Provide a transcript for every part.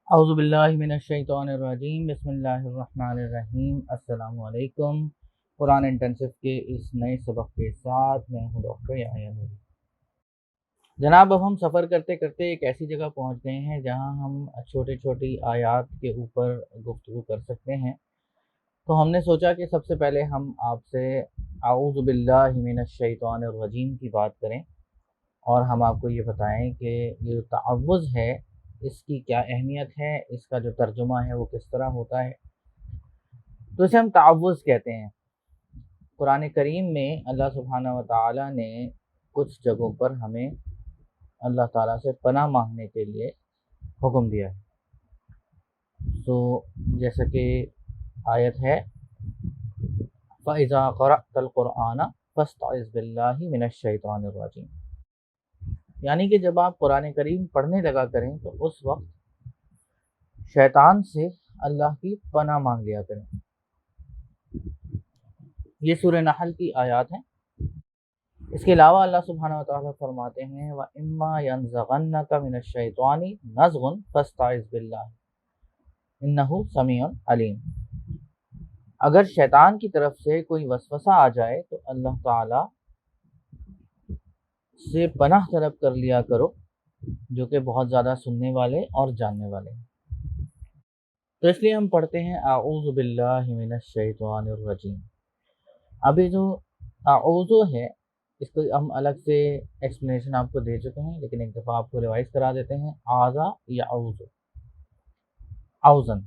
اعوذ باللہ من الشیطان الرجیم، بسم اللہ الرحمن الرحیم۔ السلام علیکم۔ قرآن انٹرنشپ کے اس نئے سبق کے ساتھ میں ہوں ڈاکٹر یحییٰ نوری۔ جناب، اب ہم سفر کرتے کرتے ایک ایسی جگہ پہنچ گئے ہیں جہاں ہم چھوٹی چھوٹی آیات کے اوپر گفتگو کر سکتے ہیں۔ تو ہم نے سوچا کہ سب سے پہلے ہم آپ سے اعوذ باللہ من الشیطان الرجیم کی بات کریں اور ہم آپ کو یہ بتائیں کہ یہ تعوذ ہے، اس کی کیا اہمیت ہے، اس کا جو ترجمہ ہے وہ کس طرح ہوتا ہے۔ تو اسے ہم تعوذ کہتے ہیں۔ قرآن کریم میں اللہ سبحانہ و تعالیٰ نے کچھ جگہوں پر ہمیں اللہ تعالیٰ سے پناہ مانگنے کے لیے حکم دیا ہے۔ تو جیسا کہ آیت ہے فَإِذَا قَرَأْتَ الْقُرْآنَ فَاسْتَعِذْ بِاللَّهِ مِنَ الشَّيْطَانِ الرَّجِيمِ، یعنی کہ جب آپ قرآن کریم پڑھنے لگا کریں تو اس وقت شیطان سے اللہ کی پناہ مانگ لیا کریں۔ یہ سورہ نحل کی آیات ہیں۔ اس کے علاوہ اللہ سبحانہ و تعالیٰ فرماتے ہیں وَإِمَّا يَنزَغَنَّكَ مِنَ الشَّيْطَانِ نَزْغٌ فَاسْتَعِذْ بِاللَّهِ إِنَّهُ سَمِيعٌ عَلِيمٌ، اگر شیطان کی طرف سے کوئی وسوسہ آ جائے تو اللہ تعالیٰ سے پناہ طلب کر لیا کرو، جو کہ بہت زیادہ سننے والے اور جاننے والے ہیں۔ تو اس لیے ہم پڑھتے ہیں اعوذ باللہ من الشیطان الرجیم۔ ابھی جو اعوذ ہے اس کو ہم الگ سے ایکسپلینیشن آپ کو دے چکے ہیں، لیکن ایک دفعہ آپ کو ریوائز کرا دیتے ہیں۔ آذا یا اعوذ، اوزن،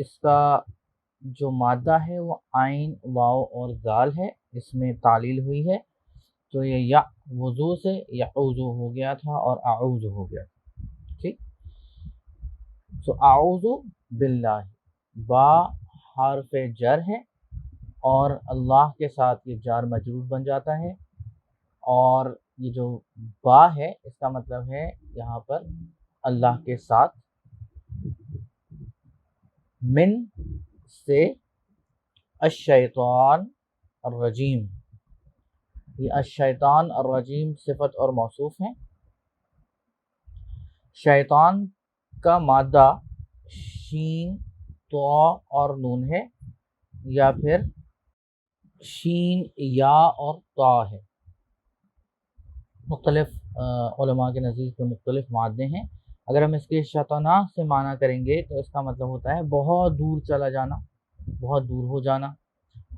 اس کا جو مادہ ہے وہ عین، واو اور ذال ہے، اس میں تعلیل ہوئی ہے، تو یہ یا وضو سے یعوذ ہو گیا تھا اور اعوذ ہو گیا تھا، ٹھیک۔ سو اعوذ باللہ، با حرف جر ہے اور اللہ کے ساتھ یہ جار مجرور بن جاتا ہے، اور یہ جو با ہے اس کا مطلب ہے یہاں پر اللہ کے ساتھ، من سے الشیطان الرجیم، یہ الشیطان الرجیم صفت اور موصوف ہیں۔ شیطان کا مادہ شین، تو اور نون ہے، یا پھر شین، یا اور تا ہے۔ مختلف علماء کے نزدیک میں مختلف مادے ہیں۔ اگر ہم اس کے شیطانہ سے معنی کریں گے تو اس کا مطلب ہوتا ہے بہت دور چلا جانا، بہت دور ہو جانا،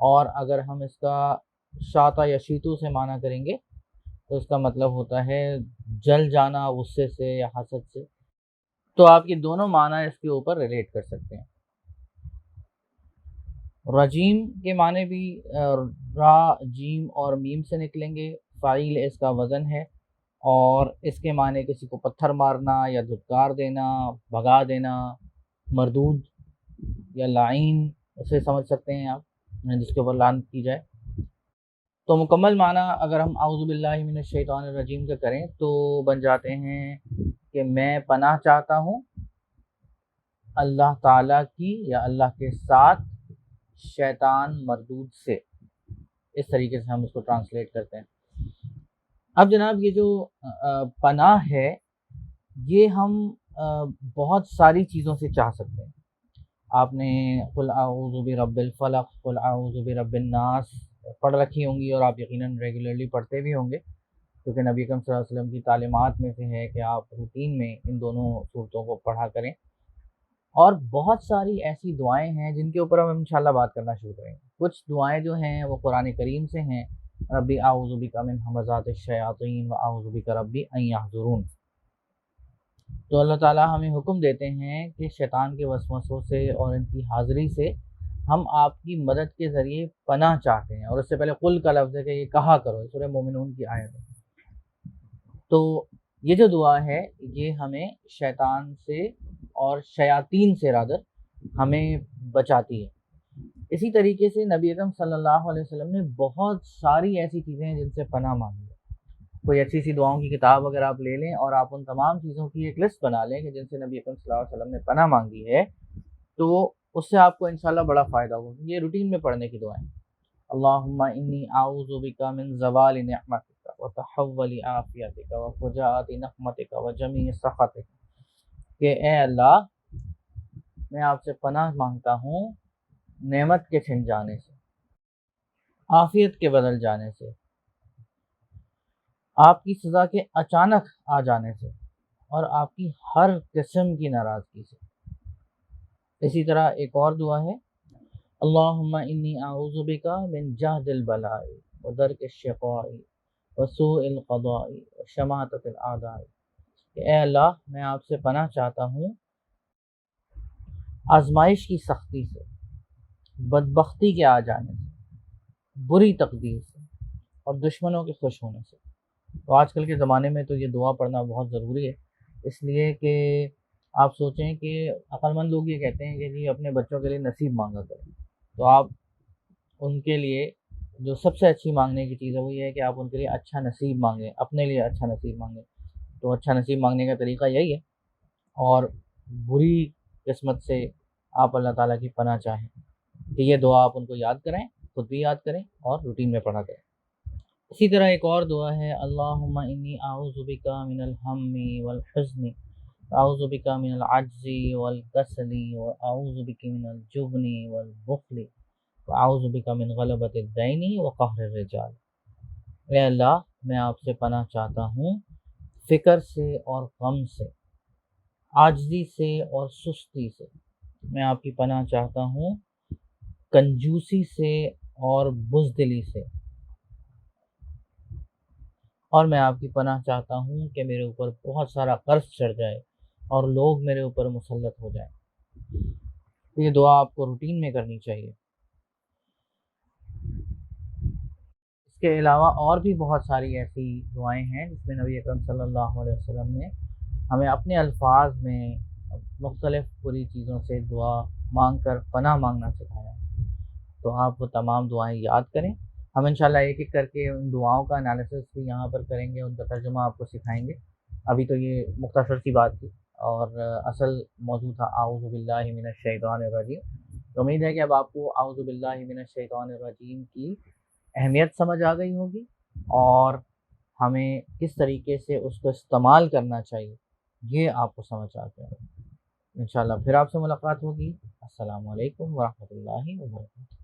اور اگر ہم اس کا شاطا یا شیتو سے معنی کریں گے تو اس کا مطلب ہوتا ہے جل جانا غصے سے یا حسد سے۔ تو آپ یہ دونوں معنی اس کے اوپر ریلیٹ کر سکتے ہیں۔ رجیم کے معنی بھی را، جیم اور میم سے نکلیں گے۔ فاعل اس کا وزن ہے، اور اس کے معنی کسی کو پتھر مارنا یا دھتکار دینا، بھگا دینا، مردود یا لعین اسے سمجھ سکتے ہیں آپ، جس کے اوپر لعنت کی جائے۔ تو مکمل معنی اگر ہم اعوذ باللہ من الشیطان الرجیم کا کریں تو بن جاتے ہیں کہ میں پناہ چاہتا ہوں اللہ تعالیٰ کی یا اللہ کے ساتھ شیطان مردود سے۔ اس طریقے سے ہم اس کو ٹرانسلیٹ کرتے ہیں۔ اب جناب یہ جو پناہ ہے یہ ہم بہت ساری چیزوں سے چاہ سکتے ہیں۔ آپ نے قل اعوذ برب الفلق، قل اعوذ برب الناس پڑھ رکھی ہوں گی، اور آپ یقیناً ریگولرلی پڑھتے بھی ہوں گے، کیونکہ نبی اکرم صلی اللہ علیہ وسلم کی تعلیمات میں سے ہے کہ آپ روٹین میں ان دونوں صورتوں کو پڑھا کریں۔ اور بہت ساری ایسی دعائیں ہیں جن کے اوپر ہم انشاءاللہ بات کرنا شروع کریں گے۔ کچھ دعائیں جو ہیں وہ قرآن کریم سے ہیں، ربی اعوذ بک من ہمزات الشیاطین و اعوذ بک ربی ان یحضرون۔ تو اللہ تعالیٰ ہمیں حکم دیتے ہیں کہ شیطان کے وسوسوں سے اور ان کی حاضری سے ہم آپ کی مدد کے ذریعے پناہ چاہتے ہیں، اور اس سے پہلے قل کا لفظ ہے کہ یہ کہا کرو، سورہ مومنون کی آیت ہے۔ تو یہ جو دعا ہے یہ ہمیں شیطان سے اور شیاطین سے رادر ہمیں بچاتی ہے۔ اسی طریقے سے نبی اکرم صلی اللہ علیہ وسلم نے بہت ساری ایسی چیزیں ہیں جن سے پناہ مانگی ہے۔ کوئی اچھی سی دعاؤں کی کتاب اگر آپ لے لیں اور آپ ان تمام چیزوں کی ایک لسٹ بنا لیں کہ جن سے نبی اکرم صلی اللہ علیہ وسلم نے پناہ مانگی ہے، تو اس سے آپ کو انشاءاللہ بڑا فائدہ ہوگا۔ یہ روٹین میں پڑھنے کی دعائیں: اللہم انی اعوذ بک من زوال نعمتک وتحول عافیتک وفجاءت نقمتک وجمیع سخطک، کہ اے اللہ میں آپ سے پناہ مانگتا ہوں نعمت کے چھن جانے سے، عافیت کے بدل جانے سے، آپ کی سزا کے اچانک آ جانے سے، اور آپ کی ہر قسم کی ناراضگی سے۔ اسی طرح ایک اور دعا ہے، اللہم انی اعوذ بک من جہد البلاء ودرک الشقاء وسوء القضاء وشماتۃ الاعداء، کہ اے اللہ میں آپ سے پناہ چاہتا ہوں آزمائش کی سختی سے، بدبختی کے آ جانے سے، بری تقدیر سے، اور دشمنوں کے خوش ہونے سے۔ تو آج کل کے زمانے میں تو یہ دعا پڑھنا بہت ضروری ہے، اس لیے کہ آپ سوچیں کہ عقل مند لوگ یہ کہتے ہیں کہ جی اپنے بچوں کے لیے نصیب مانگا کریں، تو آپ ان کے لیے جو سب سے اچھی مانگنے کی چیز ہے وہ یہ ہے کہ آپ ان کے لیے اچھا نصیب مانگیں، اپنے لیے اچھا نصیب مانگیں۔ تو اچھا نصیب مانگنے کا طریقہ یہی ہے، اور بری قسمت سے آپ اللہ تعالیٰ کی پناہ چاہیں کہ یہ دعا آپ ان کو یاد کریں، خود بھی یاد کریں اور روٹین میں پڑھا کریں۔ اسی طرح ایک اور دعا ہے، اللہم انی اعوذ بک من الہم والحزن، اعوذ بک من العجز والکسل، واعوذ بک من الجبن والبخل، واعوذ بک من غلبۃ الدین وقہر الرجال۔ اے اللہ میں آپ سے پناہ چاہتا ہوں فکر سے اور غم سے، عاجزی سے اور سستی سے، میں آپ کی پناہ چاہتا ہوں کنجوسی سے اور بزدلی سے، اور میں آپ کی پناہ چاہتا ہوں کہ میرے اوپر بہت سارا قرض چڑھ جائے اور لوگ میرے اوپر مسلط ہو جائیں۔ یہ دعا آپ کو روٹین میں کرنی چاہیے۔ اس کے علاوہ اور بھی بہت ساری ایسی دعائیں ہیں جس میں نبی اکرم صلی اللہ علیہ وسلم نے ہمیں اپنے الفاظ میں مختلف بری چیزوں سے دعا مانگ کر پناہ مانگنا سکھایا، تو آپ وہ تمام دعائیں یاد کریں۔ ہم انشاءاللہ ایک ایک کر کے ان دعاؤں کا انالیسس بھی یہاں پر کریں گے، ان کا ترجمہ آپ کو سکھائیں گے۔ ابھی تو یہ مختصر سی بات تھی، اور اصل موضوع تھا اعوذ باللہ من الشیطان الرجیم۔ تو امید ہے کہ اب آپ کو اعوذ باللہ من الشیطان الرجیم کی اہمیت سمجھ آ گئی ہوگی، اور ہمیں کس طریقے سے اس کو استعمال کرنا چاہیے یہ آپ کو سمجھ آ گیا۔ انشاءاللہ پھر آپ سے ملاقات ہوگی۔ السلام علیکم ورحمۃ اللہ وبرکاتہ۔